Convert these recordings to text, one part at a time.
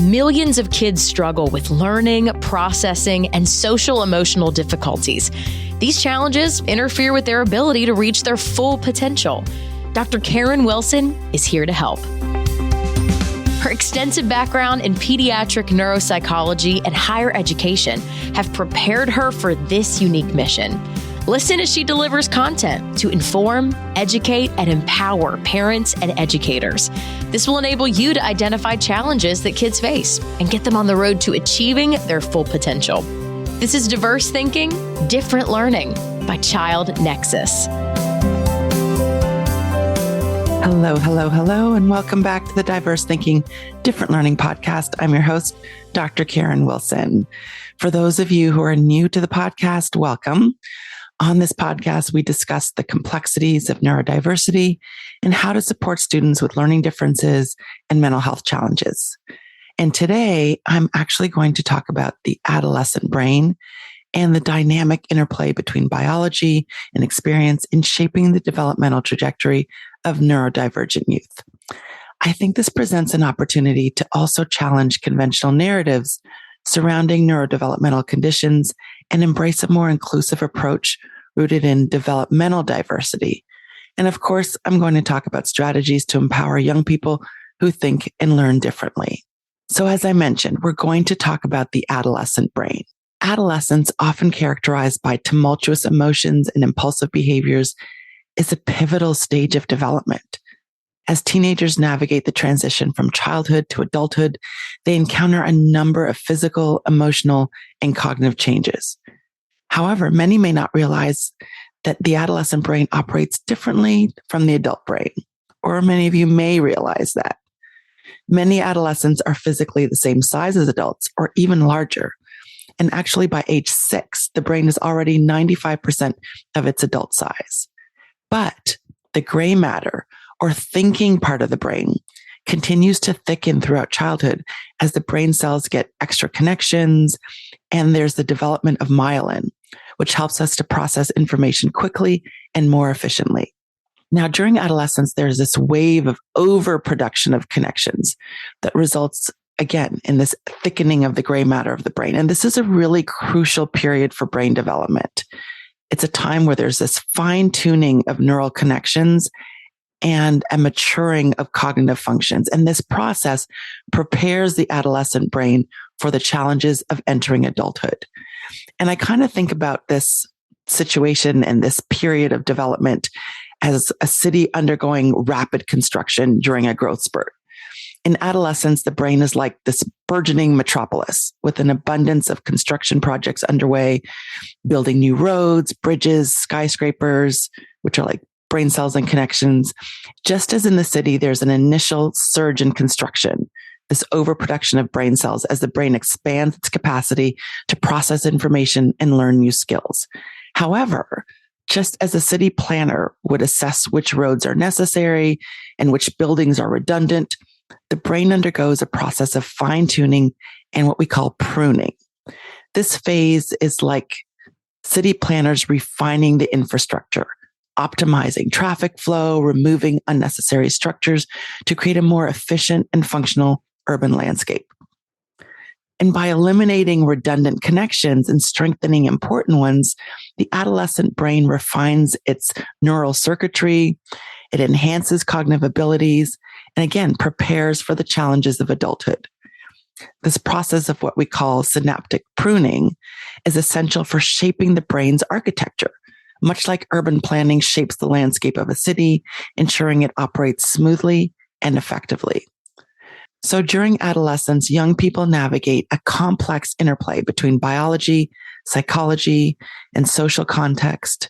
millions of kids struggle with learning, processing, and social emotional difficulties. These challenges interfere with their ability to reach their full potential. Dr. Karen Wilson is here to help. Her extensive background in pediatric neuropsychology and higher education have prepared her for this unique mission. Listen as she delivers content to inform, educate, and empower parents and educators. This will enable you to identify challenges that kids face and get them on the road to achieving their full potential. This is Diverse Thinking, Different Learning by Child Nexus. Hello, and welcome back to the Diverse Thinking, Different Learning podcast. I'm your host, Dr. Karen Wilson. For those of you who are new to the podcast, welcome. On this podcast, we discuss the complexities of neurodiversity and how to support students with learning differences and mental health challenges. And today, I'm actually going to talk about the adolescent brain and the dynamic interplay between biology and experience in shaping the developmental trajectory of neurodivergent youth. I think this presents an opportunity to also challenge conventional narratives surrounding neurodevelopmental conditions and embrace a more inclusive approach rooted in developmental diversity. And of course, I'm going to talk about strategies to empower young people who think and learn differently. So as I mentioned, we're going to talk about the adolescent brain. Adolescence, often characterized by tumultuous emotions and impulsive behaviors, is a pivotal stage of development. As teenagers navigate the transition from childhood to adulthood, they encounter a number of physical, emotional, and cognitive changes. However, many may not realize that the adolescent brain operates differently from the adult brain, or many of you may realize that. Many adolescents are physically the same size as adults, or even larger. And actually, by age 6, the brain is already 95% of its adult size. But the gray matter, or thinking part of the brain, continues to thicken throughout childhood as the brain cells get extra connections, and there's the development of myelin, which helps us to process information quickly and more efficiently. Now, during adolescence, there's this wave of overproduction of connections that results, again, in this thickening of the gray matter of the brain. And this is a really crucial period for brain development. It's a time where there's this fine-tuning of neural connections and a maturing of cognitive functions. And this process prepares the adolescent brain for the challenges of entering adulthood. And I kind of think about this situation and this period of development as a city undergoing rapid construction during a growth spurt. In adolescence, the brain is like this burgeoning metropolis with an abundance of construction projects underway, building new roads, bridges, skyscrapers, which are like brain cells and connections. Just as in the city, there's an initial surge in construction, this overproduction of brain cells as the brain expands its capacity to process information and learn new skills. However, just as a city planner would assess which roads are necessary and which buildings are redundant, the brain undergoes a process of fine-tuning and what we call pruning. This phase is like city planners refining the infrastructure, optimizing traffic flow, removing unnecessary structures to create a more efficient and functional urban landscape. And by eliminating redundant connections and strengthening important ones, the adolescent brain refines its neural circuitry, it enhances cognitive abilities, and again, prepares for the challenges of adulthood. This process of what we call synaptic pruning is essential for shaping the brain's architecture, much like urban planning shapes the landscape of a city, ensuring it operates smoothly and effectively. So during adolescence, young people navigate a complex interplay between biology, psychology, and social context,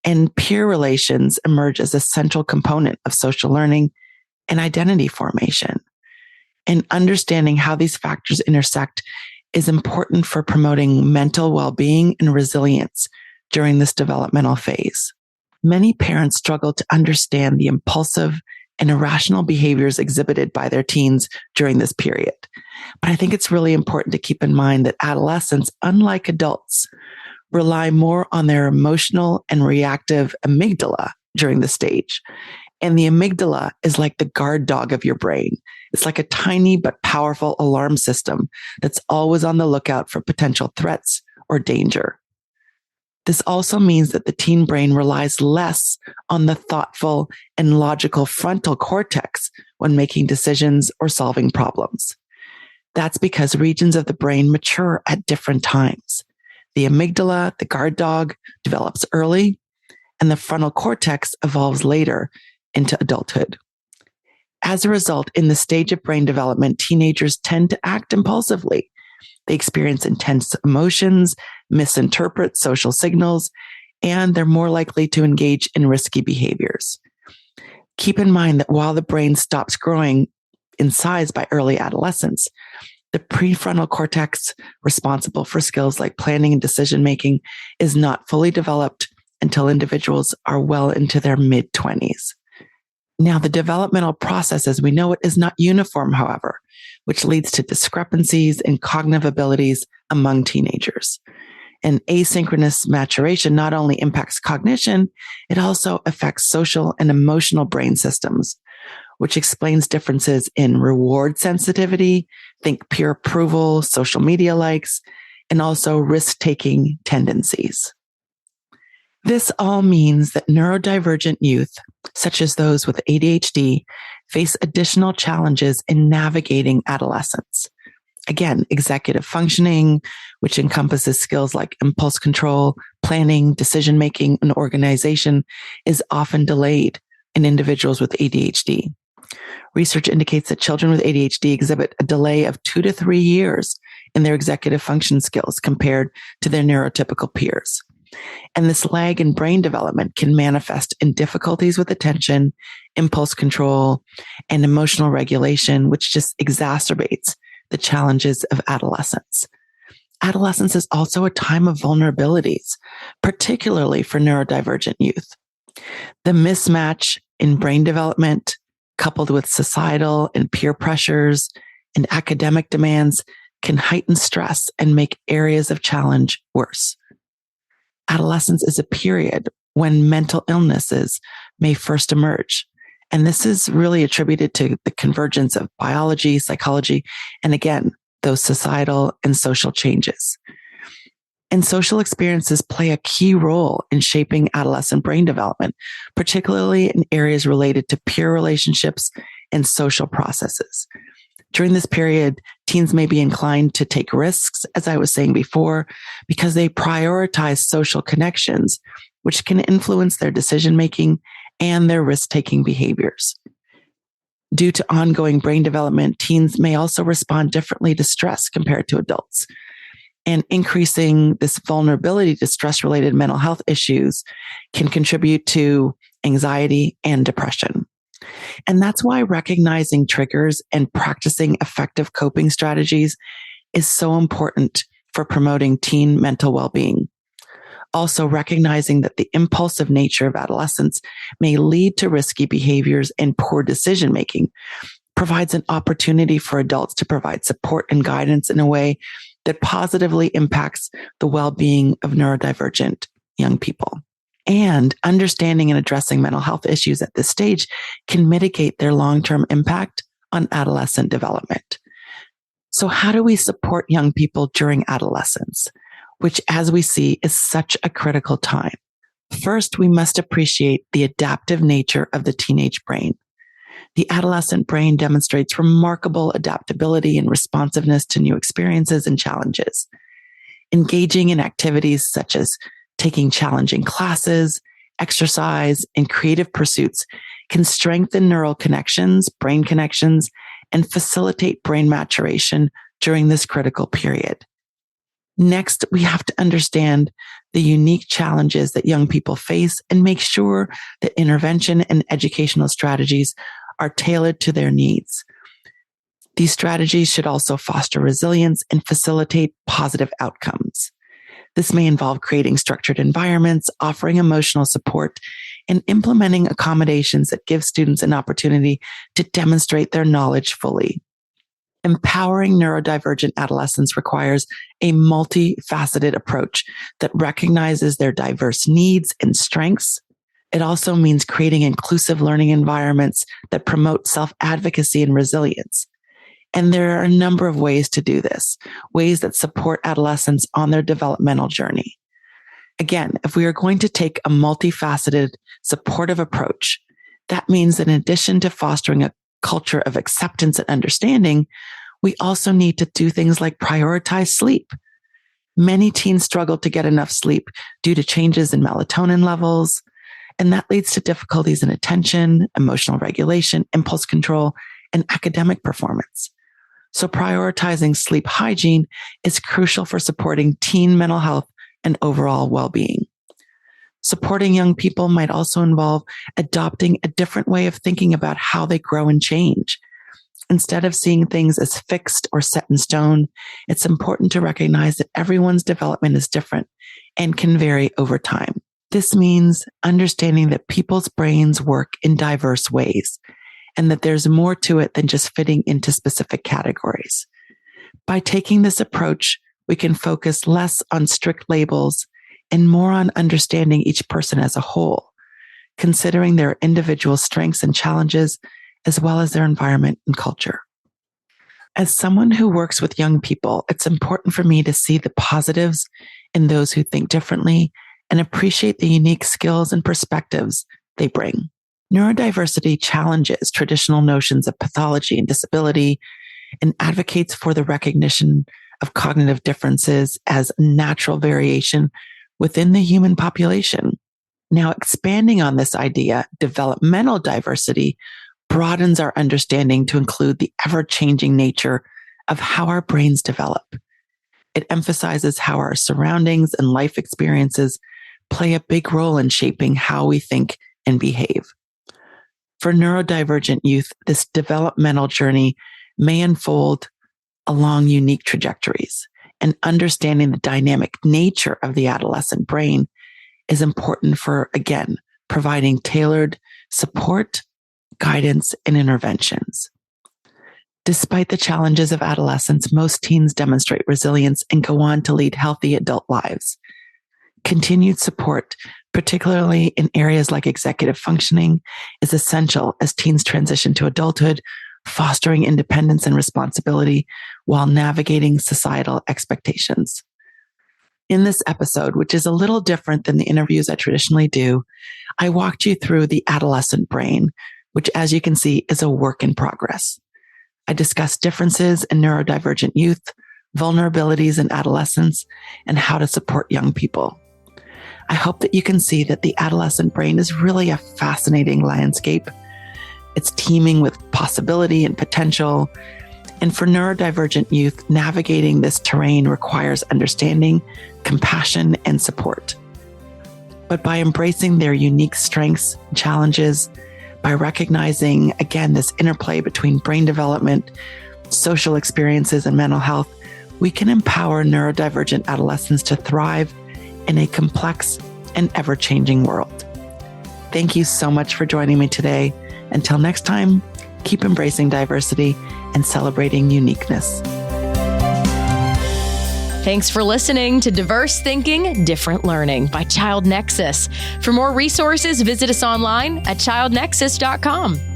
and peer relations emerge as a central component of social learning and identity formation. And understanding how these factors intersect is important for promoting mental well-being and resilience during this developmental phase. Many parents struggle to understand the impulsive and irrational behaviors exhibited by their teens during this period. But I think it's really important to keep in mind that adolescents, unlike adults, rely more on their emotional and reactive amygdala during the stage. And the amygdala is like the guard dog of your brain. It's like a tiny but powerful alarm system that's always on the lookout for potential threats or danger. This also means that the teen brain relies less on the thoughtful and logical frontal cortex when making decisions or solving problems. That's because regions of the brain mature at different times. The amygdala, the guard dog, develops early, and the frontal cortex evolves later into adulthood. As a result, in the stage of brain development, teenagers tend to act impulsively. They experience intense emotions, misinterpret social signals, and they're more likely to engage in risky behaviors. Keep in mind that while the brain stops growing in size by early adolescence, the prefrontal cortex responsible for skills like planning and decision-making is not fully developed until individuals are well into their mid-20s. Now, the developmental process as we know it is not uniform, however, which leads to discrepancies in cognitive abilities among teenagers. And asynchronous maturation not only impacts cognition, it also affects social and emotional brain systems, which explains differences in reward sensitivity, think peer approval, social media likes, and also risk-taking tendencies. This all means that neurodivergent youth, such as those with ADHD, face additional challenges in navigating adolescence. Again, executive functioning, which encompasses skills like impulse control, planning, decision-making, and organization, is often delayed in individuals with ADHD. Research indicates that children with ADHD exhibit a delay of 2 to 3 years in their executive function skills compared to their neurotypical peers. And this lag in brain development can manifest in difficulties with attention, impulse control, and emotional regulation, which just exacerbates the challenges of adolescence. Adolescence is also a time of vulnerabilities, particularly for neurodivergent youth. The mismatch in brain development, coupled with societal and peer pressures and academic demands, can heighten stress and make areas of challenge worse. Adolescence is a period when mental illnesses may first emerge. And this is really attributed to the convergence of biology, psychology, and again, those societal and social changes. And social experiences play a key role in shaping adolescent brain development, particularly in areas related to peer relationships and social processes. During this period, teens may be inclined to take risks, as I was saying before, because they prioritize social connections, which can influence their decision-making and their risk-taking behaviors. Due to ongoing brain development, teens may also respond differently to stress compared to adults. And increasing this vulnerability to stress-related mental health issues can contribute to anxiety and depression. And that's why recognizing triggers and practicing effective coping strategies is so important for promoting teen mental well-being. Also, recognizing that the impulsive nature of adolescence may lead to risky behaviors and poor decision-making provides an opportunity for adults to provide support and guidance in a way that positively impacts the well-being of neurodivergent young people. And understanding and addressing mental health issues at this stage can mitigate their long-term impact on adolescent development. So how do we support young people during adolescence, which, as we see, is such a critical time? First, we must appreciate the adaptive nature of the teenage brain. The adolescent brain demonstrates remarkable adaptability and responsiveness to new experiences and challenges. Engaging in activities such as taking challenging classes, exercise, and creative pursuits can strengthen neural connections, brain connections, and facilitate brain maturation during this critical period. Next, we have to understand the unique challenges that young people face and make sure that intervention and educational strategies are tailored to their needs. These strategies should also foster resilience and facilitate positive outcomes. This may involve creating structured environments, offering emotional support, and implementing accommodations that give students an opportunity to demonstrate their knowledge fully. Empowering neurodivergent adolescents requires a multifaceted approach that recognizes their diverse needs and strengths, It also means creating inclusive learning environments that promote self-advocacy and resilience. And there are a number of ways to do this, ways that support adolescents on their developmental journey. Again, if we are going to take a multifaceted, supportive approach, that means that in addition to fostering a culture of acceptance and understanding, we also need to do things like prioritize sleep. Many teens struggle to get enough sleep due to changes in melatonin levels, and that leads to difficulties in attention, emotional regulation, impulse control, and academic performance. So prioritizing sleep hygiene is crucial for supporting teen mental health and overall well-being. Supporting young people might also involve adopting a different way of thinking about how they grow and change. Instead of seeing things as fixed or set in stone, it's important to recognize that everyone's development is different and can vary over time. This means understanding that people's brains work in diverse ways and that there's more to it than just fitting into specific categories. By taking this approach, we can focus less on strict labels and more on understanding each person as a whole, considering their individual strengths and challenges, as well as their environment and culture. As someone who works with young people, it's important for me to see the positives in those who think differently and appreciate the unique skills and perspectives they bring. Neurodiversity challenges traditional notions of pathology and disability and advocates for the recognition of cognitive differences as natural variation within the human population. Now, expanding on this idea, developmental diversity broadens our understanding to include the ever-changing nature of how our brains develop. It emphasizes how our surroundings and life experiences play a big role in shaping how we think and behave. For neurodivergent youth, this developmental journey may unfold along unique trajectories, and understanding the dynamic nature of the adolescent brain is important for, again, providing tailored support, guidance, and interventions. Despite the challenges of adolescence, most teens demonstrate resilience and go on to lead healthy adult lives. Continued support, particularly in areas like executive functioning, is essential as teens transition to adulthood, fostering independence and responsibility while navigating societal expectations. In this episode, which is a little different than the interviews I traditionally do, I walked you through the adolescent brain, which, as you can see, is a work in progress. I discussed differences in neurodivergent youth, vulnerabilities in adolescence, and how to support young people. I hope that you can see that the adolescent brain is really a fascinating landscape. It's teeming with possibility and potential. And for neurodivergent youth, navigating this terrain requires understanding, compassion, and support. But by embracing their unique strengths and challenges, by recognizing, again, this interplay between brain development, social experiences, and mental health, we can empower neurodivergent adolescents to thrive in a complex and ever-changing world. Thank you so much for joining me today. Until next time, keep embracing diversity and celebrating uniqueness. Thanks for listening to Diverse Thinking, Different Learning by Child Nexus. For more resources, visit us online at childnexus.com.